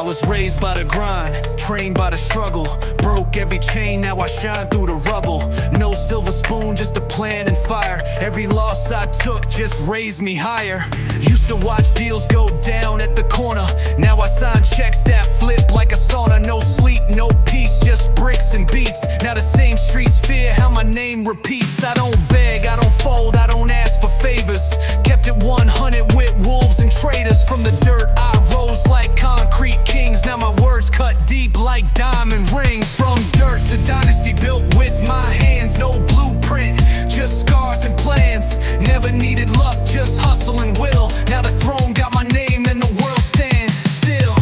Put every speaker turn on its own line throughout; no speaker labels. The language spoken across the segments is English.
I was raised by the grind, trained by the struggle. Broke every chain, now I shine through the rubble. No silver spoon, just a plan and fire. Every loss I took just raised me higher. Used to watch deals go down at the corner. Now I sign checks that flip like a sauna. No sleep, no peace, just bricks and beats. Now the same streets fear how my name repeats. I don't beg, I don't fold, I don't ask for favors. Kept it 100 with wolves and traitors. From the dirt I rose like concrete kings. Now my words cut deep like diamond rings. From dirt to dynasty built with my hands. No blueprint, just scars and plans. Never needed luck, just hustle and will. Now the throne got my name and the world stands still.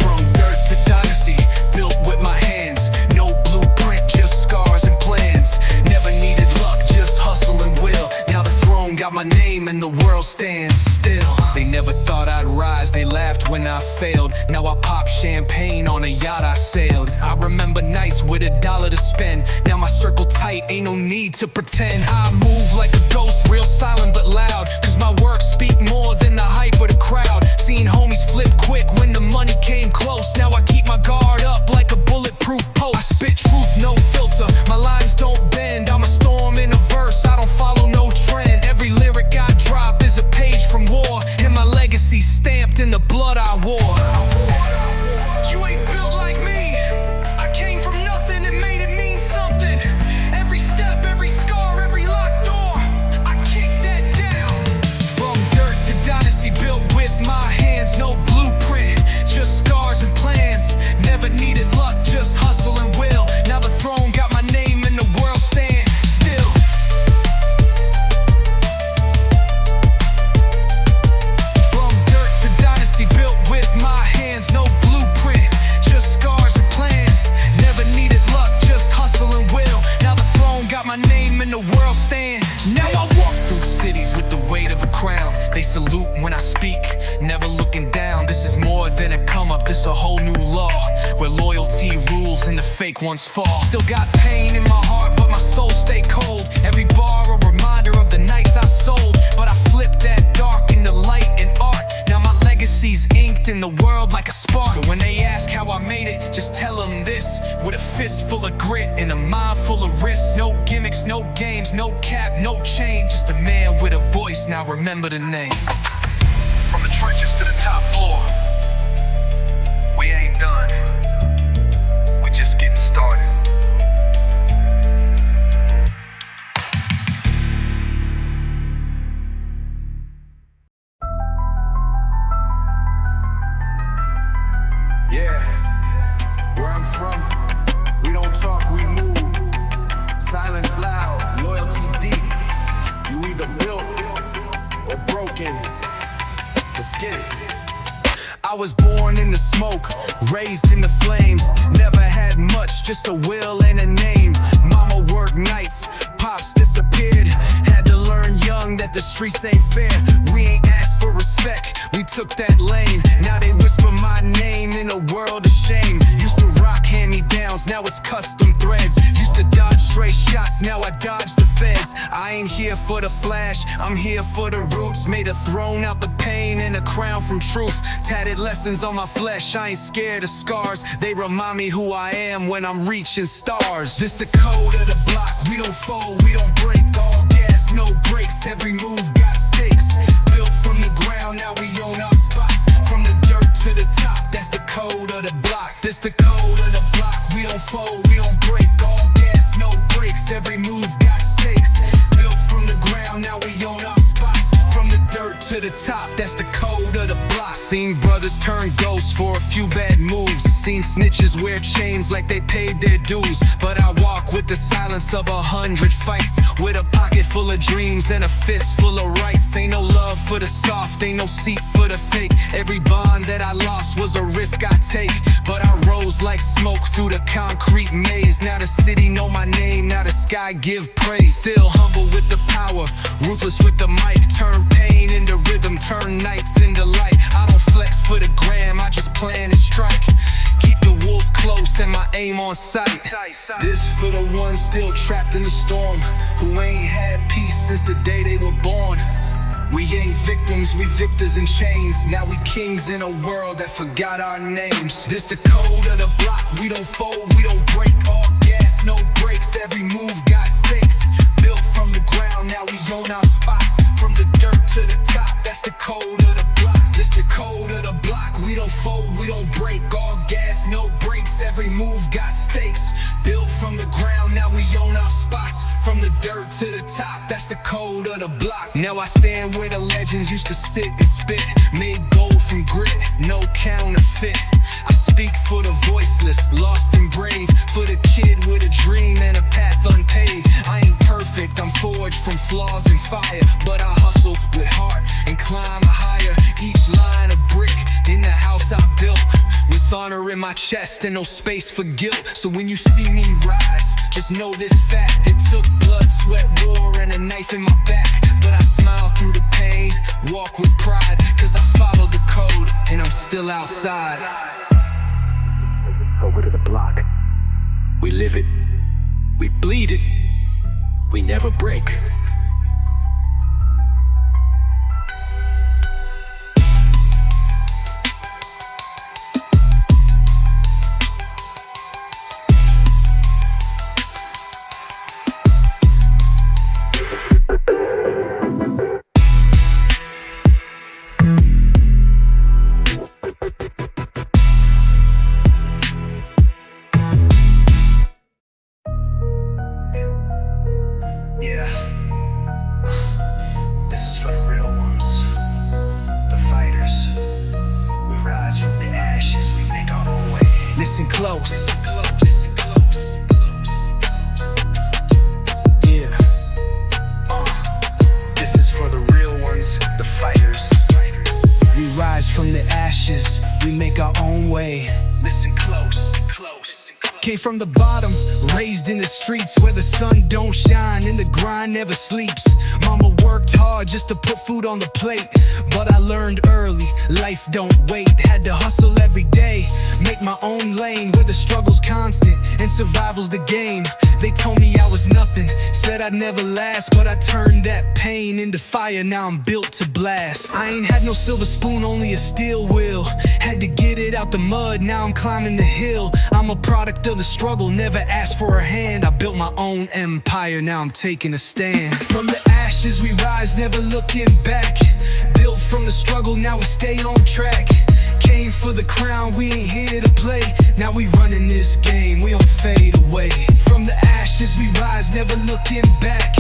From dirt to dynasty built with my hands. No blueprint, just scars and plans. Never needed luck, just hustle and will. Now the throne got my name and the world stands still. They never thought I'd rise, they laughed when I failed. Now I pop champagne on a yacht I sailed. I remember nights with $1 to spend. Now my circle tight, ain't no need to pretend. I move like a ghost, real silent but loud. Cause my works speak more than the hype of the crowd. Seen homies flip quick when the money came close. Now I keep my guard up like a bulletproof post. I spit truth, no filter, my lines don't bend. I'm a storm in a verse, I don't follow no trend. Every lyric I drop is a page from war. And my legacy stamped in the blood I wore. You ain't built like me. I came from nothing and made it mean something. Every step, every scar, every locked door, I kicked that down. From dirt to dynasty built with my hands. No blueprint, just scars and plans. Never needed luck, just hustle and will. Now the throne got my name and the world stands still. From dirt to dynasty built with my hands. No blueprint, just scars and plans. Never needed luck, just hustle and will. Now the throne got my name and the world stands still. Now I walk through cities with the weight of a crown. They salute when I speak, never looking down. This is more than a come up, this a whole new law, where loyalty rules and the fake ones fall. Still got pain in my heart, but my soul stay cold. Every bar a reminder of the nights I sold. But I flipped that dark into light and art. Now my legacy's inked in the world like a spark. So when they ask how I made it, just tell them this. With a fist full of grit and a mind full of risks. No gimmicks, no games, no cap, no chain. Just a man with a voice, now remember the name. From the trenches to the top floor, we ain't done, we just getting started.
Yeah, where I'm from, we don't talk, we move. Silence loud, loyalty deep. You either built or broken. Let's get it.
I was born in the smoke, raised in the flames. Never had much, just a will and a name. Mama worked nights, pops disappeared. Had to learn young that the streets ain't fair. We ain't asked for respect, we took that lane. Now they whisper my name in a world of shame. Used to rock hand-me-downs, now it's custom threads. Used to dodge stray shots, now I dodge the feds. I ain't here for the flash, I'm here for the roots. Made a throne out the pain and a crown from truth. Tatted lessons on my flesh, I ain't scared of scars. They remind me who I am when I'm reaching stars. This the code of the block, we don't fold, we don't break. All gas, no brakes, every move got stakes. Built from the ground, now we own our spots. From the dirt to the top, that's the code of the block. This the code of the block, we don't fold, we don't break. All gas, no brakes, every move got stakes. Built from the ground, now we own our spots. From the dirt to the top, that's the code of the block. Seen brothers turn ghosts for a few bad moves. Seen snitches wear chains like they paid their dues. But I walk with the silence of 100 fights. With a pocket full of dreams and a fist full of rights. Ain't no love for the soft, ain't no seat for the fake. Every bond that I lost was a risk I take. But I rose like smoke through the concrete maze. Now the city know my name, now the sky give praise. Still humble with the power, ruthless with the mic. Turn pain into rhythm, turn nights into light. I don't flex for the gram, I just plan and strike. Keep the wolves close and my aim on sight. This for the ones still trapped in the storm, who ain't had peace since the day they were born. We ain't victims, we victors in chains. Now we kings in a world that forgot our names. This the code of the block, we don't fold, we don't break. All gas, no brakes, every move got stakes. Built from the ground, now we own our spots. From the dirt to the top, that's the code of the block. This the code of the block, we don't fold, we don't break. All gas, no brakes, every move got stakes. Built from the ground, now we own our spots. From the dirt to the top, that's the code of the block. Now I stand where the legends used to sit and spit. Made gold from grit, no counterfeit. I speak for the voiceless, lost and brave. For the kid with a dream and a path unpaved. I ain't perfect, I'm forged from flaws and fire. But I hustle with heart and climb higher. Each line a brick in the house I built. With honor in my chest and no space for guilt. So when you see me rise, just know this fact. It took blood, sweat, war, and a knife in my back. But I smile through the pain, walk with pride. Cause I followed the code, and I'm still outside.
Over to the block. We live it, we bleed it, we never break.
Yeah. This is for the real ones. The fighters. We rise from the ashes, we make our own way.
Listen close. Yeah.
This is for the real ones, the fighters.
We rise from the ashes, we make our own way.
Listen close.
Came from the bottom, raised in the streets where the sun don't shine and the grind never sleeps. Mama worked hard just to put food on the plate, but I learned early, life don't wait. Had to hustle every day, make my own lane where the struggle's constant and survival's the game. They told me I was nothing, said I'd never last, but I turned that pain into fire, now I'm built to blast. I ain't had no silver spoon, only a steel wheel. Had to get it out the mud, now I'm climbing the hill. I'm a product of the struggle, never asked for a hand. I built my own empire, now I'm taking a stand. From the ashes we rise, never looking back. Built from the struggle, now we stay on track. Came for the crown, we ain't here to play. Now we running this game, we don't fade away. From the ashes we rise, never looking back.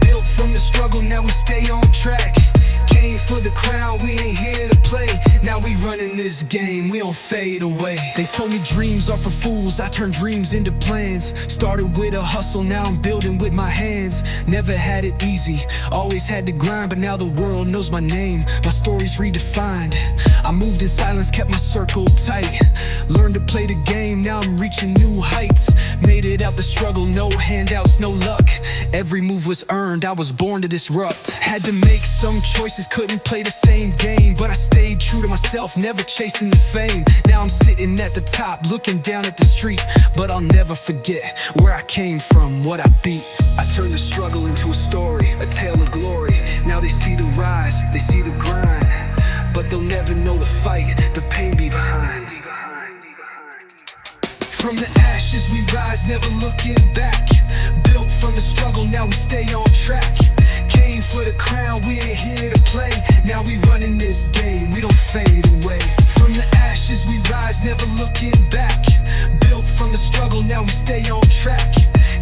Built from the struggle, now we stay on track. Came for the crown, we ain't here to play. Now we running this game, we don't fade away. They told me dreams are for fools, I turned dreams into plans. Started with a hustle, now I'm building with my hands. Never had it easy, always had to grind. But now the world knows my name, my story's redefined. I moved in silence, kept my circle tight. Learned to play the game, now I'm reaching new heights. Made it out the struggle, no handouts, no luck. Every move was earned, I was born to disrupt. Had to make some choices, couldn't play the same game. But I stayed true to myself, never chasing the fame. Now I'm sitting at the top, looking down at the street. But I'll never forget where I came from, what I beat. I turned the struggle into a story, a tale of glory. Now they see the rise, they see the grind. But they'll never know the fight, the pain be behind. From the ashes we rise, never looking back. Built from the struggle, now we stay on track. Came for the crown, we ain't here to play. Now we running this game, we don't fade away. From the ashes we rise, never looking back. Built from the struggle, now we stay on track.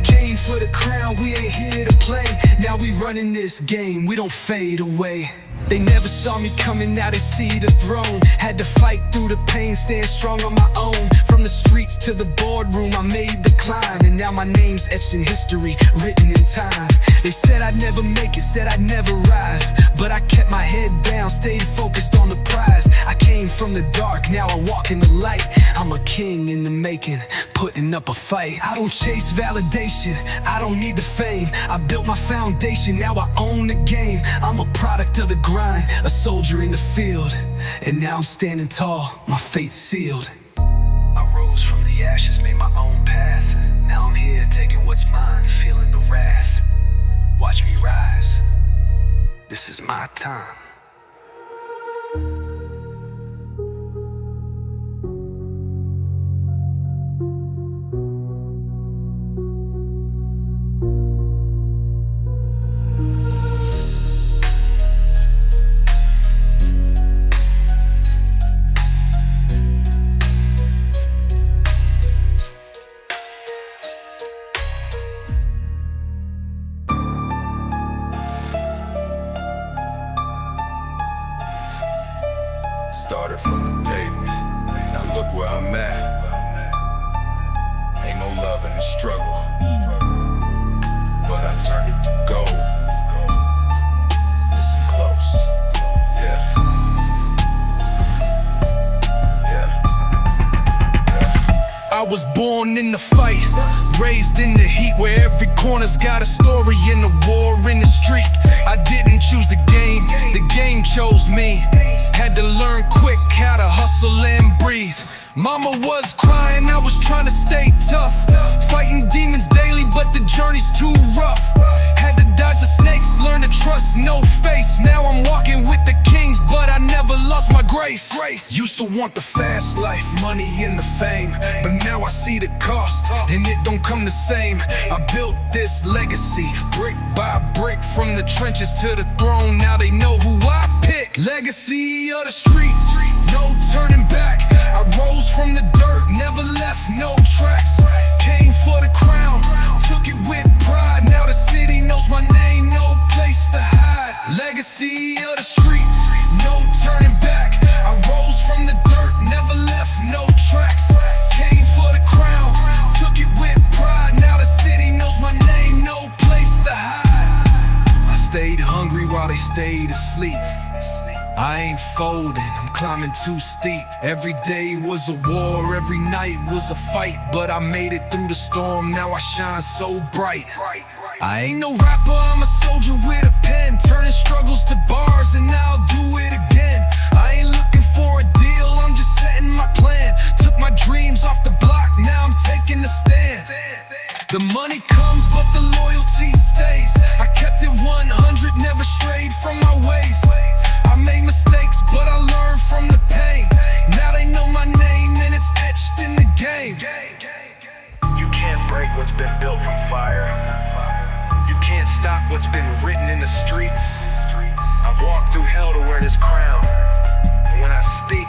Came for the crown, we ain't here to play. Now we running this game, we don't fade away. They never saw me coming, now they see the throne. Had to fight through the pain, stand strong on my own. From the streets to the boardroom, I made the climb. And now my name's etched in history, written in time. They said I'd never make it, said I'd never rise. But I kept my head down, stayed focused on the prize. I came from the dark, now I walk in the light. I'm a king in the making, putting up a fight. I don't chase validation, I don't need the fame. I built my foundation, now I own the game. I'm a product of the grind, a soldier in the field. And now I'm standing tall, my fate's sealed. I rose from the ashes, made my own path. Now I'm here taking what's mine, feeling the wrath. Watch me rise,
This is my time.
Started from the pavement, now look where I'm at. Ain't no love in the struggle, but I turned it to gold. Listen close, yeah. I was born in the fight, raised in the heat, where every corner's got a story and a war in the street. I didn't choose the game chose me. Had to learn quick how to hustle and breathe. Mama was crying, I was trying to stay tough, fighting demons daily, but the journey's too rough. Had to dodge the snakes, learn to trust no face. Now I'm walking with the kings, but I never lost my grace. Used to want the fast life, money and the fame, but now I see the cost, and it don't come the same. I built this legacy, brick by brick, from the trenches to the throne. Now they know who I pick. Legacy of the streets, no turning back. I rose from the dirt, never left no tracks. Came for the crown, took it with pride. Now the city knows my name, no place to hide. Legacy of the streets, no turning back. I rose from the dirt, never left no tracks. Came for the crown, took it with pride. Now the city knows my name, no place to hide. I stayed hungry while they stayed asleep. I ain't folding, I'm climbing too steep. Every day was a war, every night was a fight, but I made it through the storm, now I shine so bright. I ain't no rapper, I'm a soldier with a pen, turning struggles to bars and now I'll do it again. I ain't looking for a deal, I'm just setting my plan. Took my dreams off the block, now I'm taking a stand. The money comes, but the loyalty stays. I kept it 100, never strayed from my ways. I made mistakes, but I learned from the pain. Now they know my name and it's etched in the game.
You can't break what's been built from fire. You can't stop what's been written in the streets. I've walked through hell to wear this crown, and when I speak,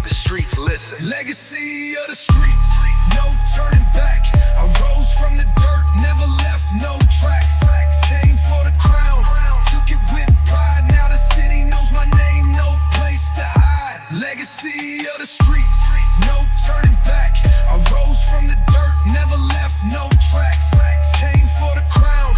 the streets listen.
Legacy of the streets, no turning back. I rose from the dirt, never left no tracks. Came for the crown, took it with pride. Now the city knows my name, no place to hide. Legacy of the streets, no turning back. I rose from the dirt, never left no tracks. Came for the crown,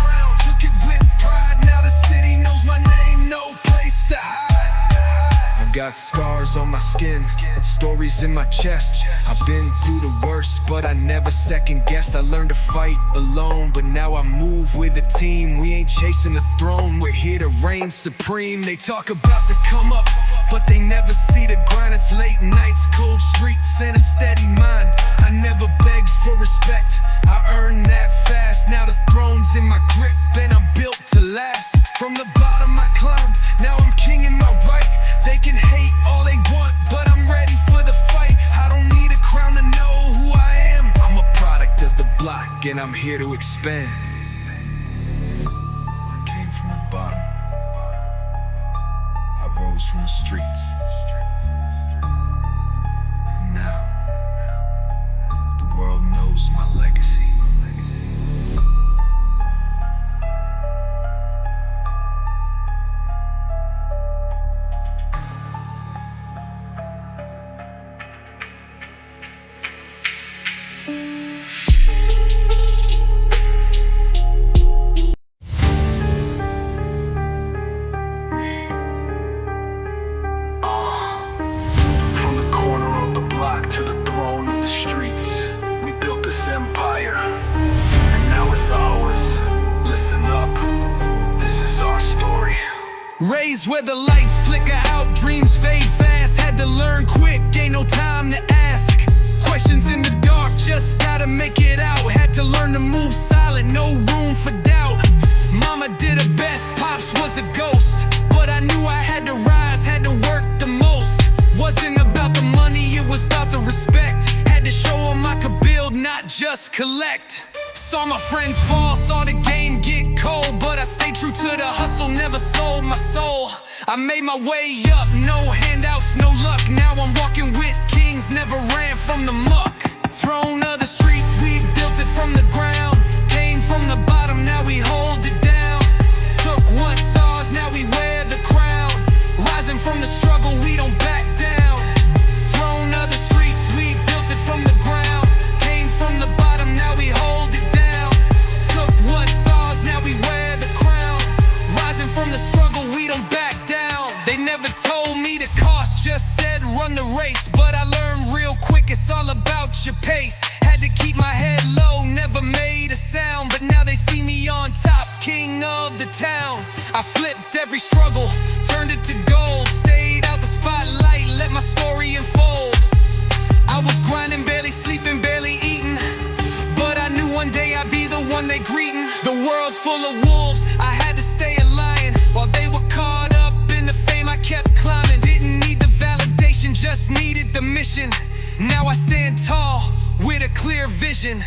took it with pride. Now the city knows my name, no place to hide. I've got scars on my skin, stories in my chest. I've been through the worst, but I never second guessed. I learned to fight alone, but now I move with a team. We ain't chasing the throne, we're here to reign supreme. They talk about the come up, but they never see the grind. It's late nights, cold streets, and a steady mind. I never begged for respect, I earned that fast. Now the throne's in my grip, and I'm built to last. From the bottom I climbed, now I'm king in my right. They can hate all they want, but I'm ready for the fight. I don't need a crown to know who I am. I'm a product of the block, and I'm here to expand. I came from the bottom, I rose from the streets, and now the world knows my legacy. Raised where the lights flicker out, dreams fade fast. Had to learn quick, ain't no time to ask questions in the dark, just gotta make it out. Had to learn to move silent, no room for doubt. Mama did her best, Pops was a ghost. knew I had to rise, had to work the most. Wasn't about the money, it was about the respect. Had to show them I could build, not just collect. Saw my friends fall, saw the game get cold, but I stayed true to the hustle, never sold my soul. I made my way up, no handouts, no luck. Now I'm walking with kings, never ran from the muck. Throne of the streets, we built it from the ground. Came from the bottom, now we hold it down. Took once ours, now we wear the crown. Rising from the struggle, we don't back down. Throne of the streets, we built it from the ground. Came from the bottom, now we hold it down. Took once ours, now we wear the crown. Rising from the struggle, we don't back down. They never told me the cost, just said run the race. But I learned real quick, it's all about your pace. Had to keep my head low, never made a sound. But now they see me on top, king of the town. I flipped every struggle, turned it to gold. Stayed out the spotlight, let my story unfold. I was grinding, barely sleeping, barely eating, but I knew one day I'd be the one they greeting. The world's full of wolves, I had to stay a lion. While they were caught up in the fame, I kept climbing. Didn't need the validation, just needed the mission. Now I stand tall, with a clear vision.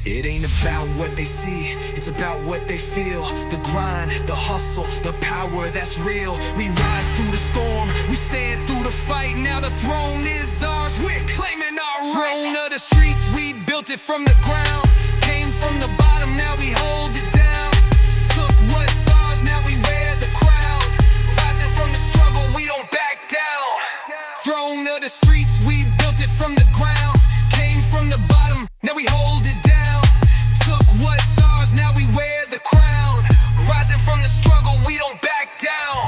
It ain't about what they see, it's about what they feel. The grind, the hustle, the power that's real. We rise through the storm, we stand through the fight. Now the throne is ours, we're claiming our right. Throne of the streets, we built it from the ground. Came from the bottom, now we hold it down. Took what's ours, now we wear the crown. Rising from the struggle, we don't back down. Throne of the streets, we built it from the ground. Came from the bottom, now we hold it down. Took what's ours, now we wear the crown. Rising from the struggle, we don't back down.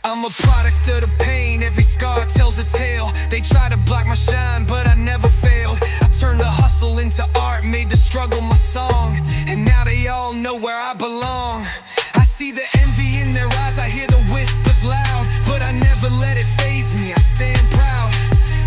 I'm a product of the pain, every scar tells a tale. They try to block my shine, but I never failed. I turned the hustle into art, made the struggle my song. And now they all know where I belong. I see the envy in their eyes, I hear the whispers loud, but I never let it faze me, I stand proud.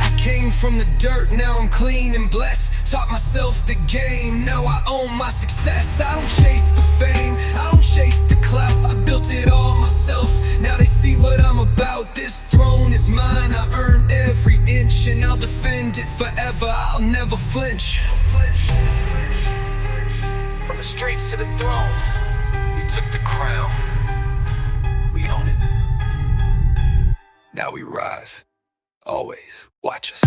I came from the dirt, now I'm clean and blessed. Taught myself the game, now I own my success. I don't chase the fame, I don't chase the clout. I built it all myself, now they see what I'm about. This throne is mine, I earned every inch, and I'll defend it forever, I'll never flinch. From the streets to the throne, we took the crown. We own it. Now we rise. Always watch us.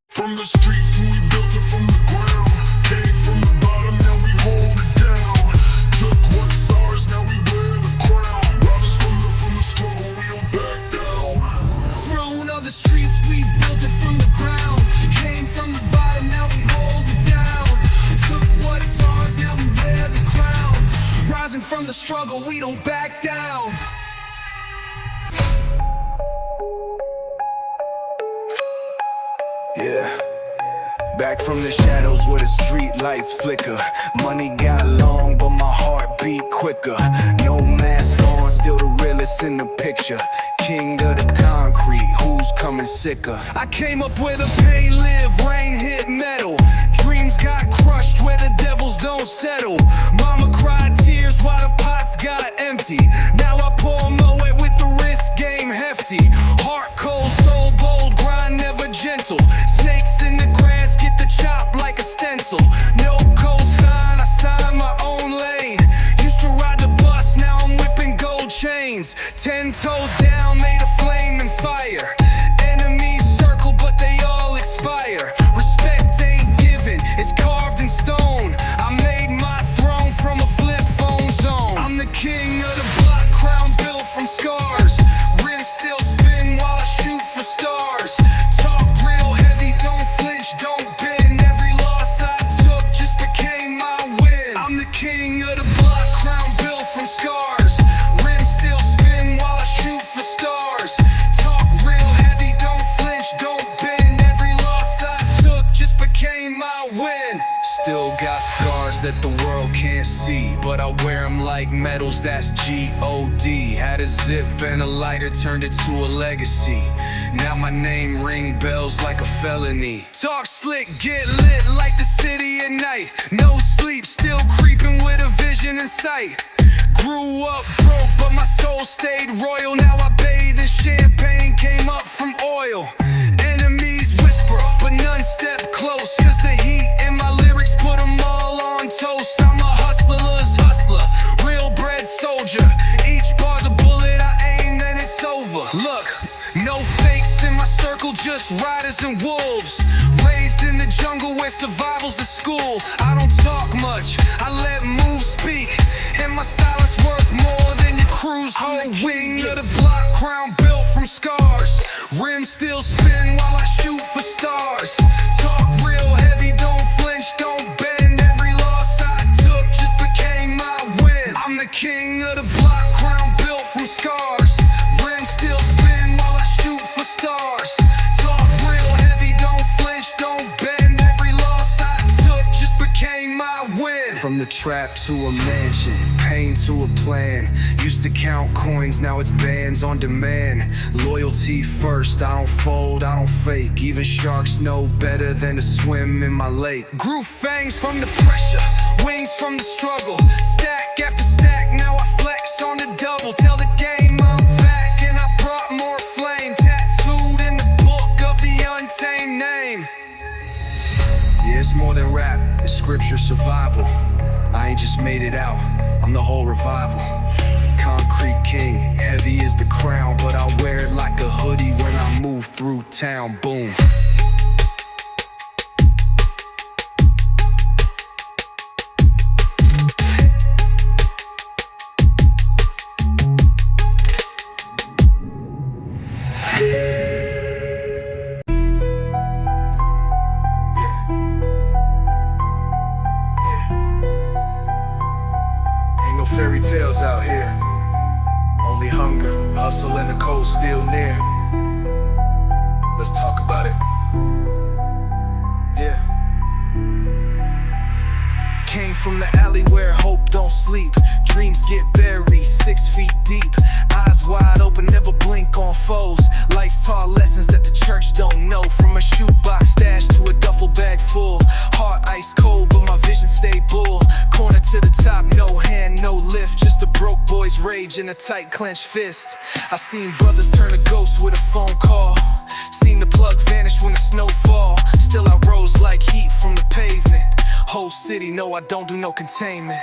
From the streets, we built it from the ground. Came from the bottom, now we hold it down. Took what's ours, now we wear the crown. Brothers from the struggle, we don't back down.
Throne of the streets, we built it from the ground. Came from the bottom, now we hold it down. Took what's ours, now we wear the crown. Rising from the struggle, we don't back down.
Yeah. Back from the shadows where the street lights flicker. Money got long, but my heart beat quicker. No mask on, still the realest in the picture. King of the concrete, who's coming sicker?
I came up where the pain lived, rain hit metal. Dreams got crushed where the devils don't settle. Mama cried tears while the pots got empty. Now I pour Moet with the wrist game hefty. Heart cold, soul bold, grind never gentle. Snakes in the grass get the chop like a stencil. No cosign, I sign my own lane. Used to ride the bus, now I'm whipping gold chains. 10 toes down, made a flame and fire. Enemies circle, but they all expire. Respect ain't given, it's carved in stone. I made my throne from a flip phone zone. I'm the king of the block, crown built from scars. Rims still spin while I shoot for stars. Talk real heavy, don't flinch, don't bend. Every loss I took just became my win. I'm the king of the block, crown built from scars. Rims still spin while I shoot for stars. Talk real heavy, don't flinch, don't bend. Every loss I took just became my win. Still got scars that the world can't see, but I wear them like medals, that's G.O.D. Had a zip and a lighter, turned it to a legacy.
Now my name ring bells like a felony. Talk slick, get lit like the city at night. No sleep, still creeping with a vision in sight. Grew up broke, but my soul stayed royal. Now I bathe in champagne, came up from oil. Enemies whisper, but none step close. Cause the heat in my lyrics put them all on toast. I'm a hustler's hustler, real bred soldier. Each bar's a bullet I aim, then it's over. Look, no fakes in my circle, just riders and wolves. Raised in the jungle where survival's the school. I don't talk much, I let moves speak. And my silence worth more than your crew's whole wing of the block, crown built from scars. Rims still spin while I shoot for stars. Talk real heavy, don't flinch, don't bend. Every loss I took just became my win. I'm the king of the block, crown built from scars. Rims still spin while I shoot for stars. Talk real heavy, don't flinch, don't bend. Every loss I took just became my win. From the trap to a mansion, pain to a plan. Used to count coins, now it's bands on demand. Loyalty first, I don't fold, I don't fake. Even sharks know better than to swim in my lake. Grew fangs from the pressure, wings from the struggle. Stack after stack, now I flex on the double. Tell the game I'm back and I brought more flame. Tattooed in the book of the untamed name. Yeah, it's more than rap, it's scripture survival. I ain't just made it out, I'm the whole revival. Concrete king, heavy is the crown, but I wear it like a hoodie when I move through town, boom.
Ain't no fairy tales out here. Only hunger, hustle, and the cold still near. Let's talk about it. Yeah. Came from the alley where hope don't sleep. Dreams get buried 6 feet deep. Eyes wide open, never blink on foes. Life taught lessons that the church don't know. From a shoebox stash to a duffel bag full. Heart ice cold, but my vision stay bull. Corner to the top, no hand, no lift. Just a broke boy's rage in a tight clenched fist. I seen brothers turn to ghosts with a phone call. Seen the plug vanish when the snow fall. Still I rose like heat from the pavement. Whole city know I don't do no containment.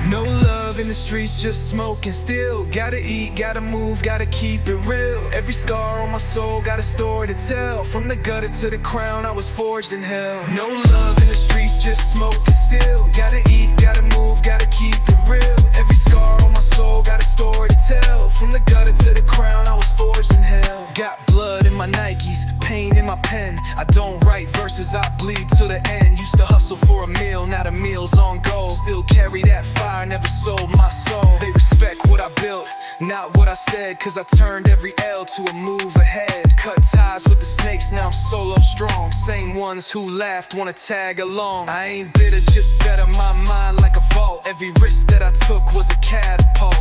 No love in the streets, just smoking still. Gotta eat, gotta move, gotta keep it real. Every scar on my soul got a story to tell. From the gutter to the crown, I was forged in hell. No love in the streets, just smoking still. Gotta eat, gotta move, gotta keep it real. Every scar on my soul got a story to tell. From the gutter to the crown, I was forged in hell. Got blood in my Nikes, pain in my pen. I don't write verses, I bleed to the end. Used to hustle for a meal, now the meal's on go. Still carry that fire, never sold my soul. They respect what I built, not what I said. Cause I turned every L to a move ahead. Cut ties with the snakes, now I'm solo strong. Same ones who laughed wanna tag along. I ain't bitter, just better my mind like a vault. Every risk that I took was a catapult.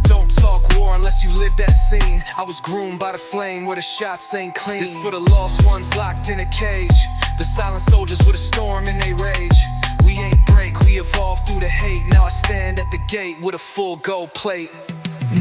Don't talk war unless you live that scene. I was groomed by the flame where the shots ain't clean. This for the lost ones locked in a cage. The silent soldiers with a storm in they rage. We ain't break, we evolve through the hate. Now I stand at the gate with a full gold plate.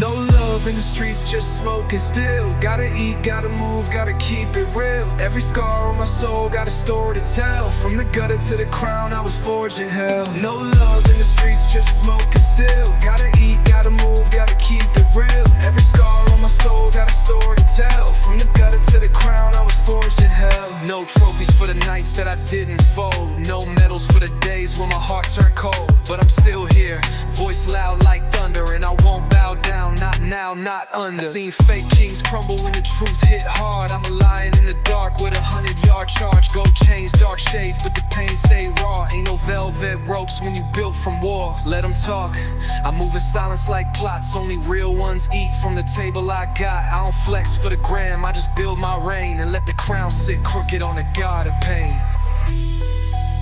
No love in the streets, just smoking still. Gotta eat, gotta move, gotta keep it real. Every scar on my soul got a story to tell. From the gutter to the crown, I was forged in hell. No love in the streets, just smoking still. Gotta eat, gotta move, gotta keep it real. Every scar on my soul got a story to tell. From the gutter to the crown, I was forged in hell. No trophies for the nights that I didn't fold. No medals for the days when my heart turned cold. But I'm still here, voice loud like thunder. And I won't bow down, not now, not under. I seen fake kings crumble when the truth hit hard. I'm a lion in the dark with 100-yard charge. Gold chains, dark shades, but the pain stay raw. Ain't no velvet ropes when you built from war. Let them talk, I move in silence like plots. Only real ones eat from the table I got. I don't flex for the gram, I just build my reign. And let the crown sit crooked on the god of pain.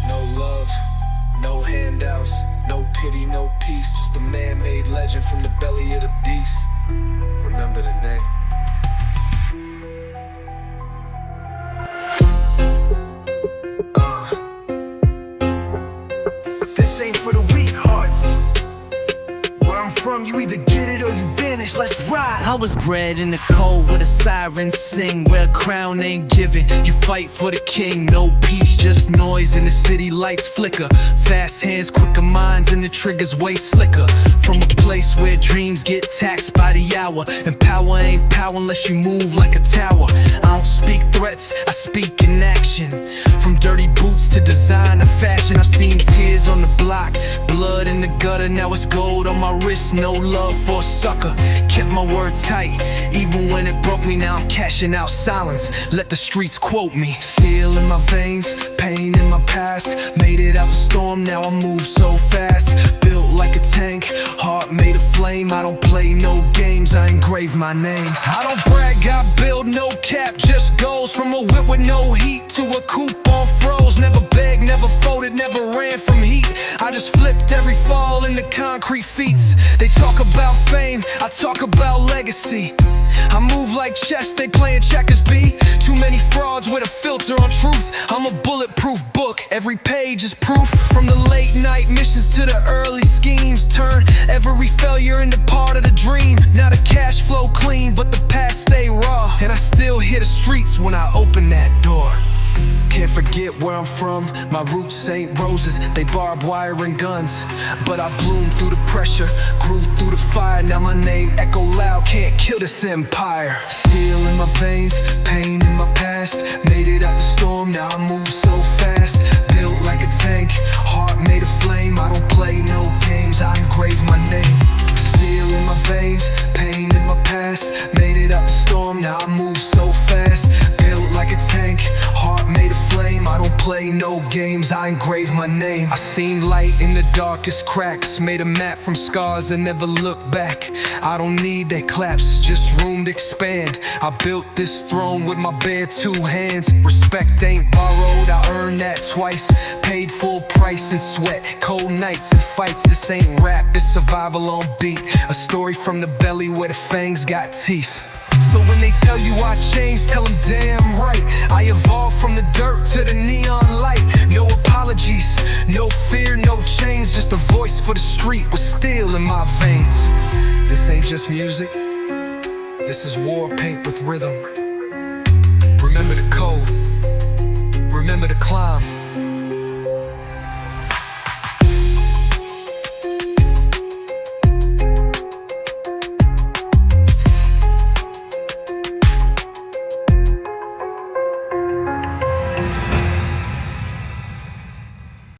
No love, no handouts, no pity, no peace. Just a man-made legend from the belly of the beast. Remember the name.
from, you either get it or you vanish, let's ride.
I was bred in the cold where the sirens sing, where a crown ain't given, you fight for the king. No peace, just noise, and the city lights flicker. Fast hands, quicker minds, and the triggers way slicker. From a place where dreams get taxed by the hour, and power ain't power unless you move like a tower. I don't speak threats, I speak in action. From dirty boots to designer fashion, I've seen tears on the block, blood in the gutter, now it's gold on my wrist. No love for a sucker, kept my word tight, even when it broke me. Now I'm cashing out silence, let the streets quote me.
Steel in my veins, pain in my past, made it out the storm, now I move so fast. Built like a tank, heart made of flame. I don't play no games, I engrave my name. I don't brag, I build no cap, just goals. From a whip with no heat to a coupe on froze. Never begged, never folded, never ran from heat. I just flipped every fall into concrete feats. They talk about fame, I talk about legacy. I move like chess, they playing checkers B. Too many frauds with a filter on truth. I'm a bulletproof book, every page is proof. From the late night missions to the early schemes, turn every failure into part of the dream. Now the cash flow clean, but the past stay raw, and I still hear the streets when I open that door. Can't forget where I'm from, my roots ain't roses, they barbed wire and guns. But I bloomed through the pressure, grew through the fire. Now my name echo loud, can't kill this empire. Steel in my veins, pain in my past, made it out the storm, now I move so fast. Built like a tank, heart made of flame. I don't play no games, I engrave my name. Steel in my veins, pain in my past, made it out the storm, now I move so fast. Built like a tank, heart made of flame. I don't play no games, I engrave my name. I seen light in the darkest cracks, made a map from scars and never looked back. I don't need their claps, just room to expand. I built this throne with my bare 2 hands. Respect ain't borrowed, I earned that twice. Paid full price in sweat, cold nights and fights. This ain't rap, it's survival on beat. A story from the belly where the fangs got teeth. So when they tell you I changed, tell them damn right. I evolved from the dirt to the neon light. No apologies, no fear, no chains. Just a voice for the street with steel in my veins. This ain't just music, this is war paint with rhythm. Remember the code.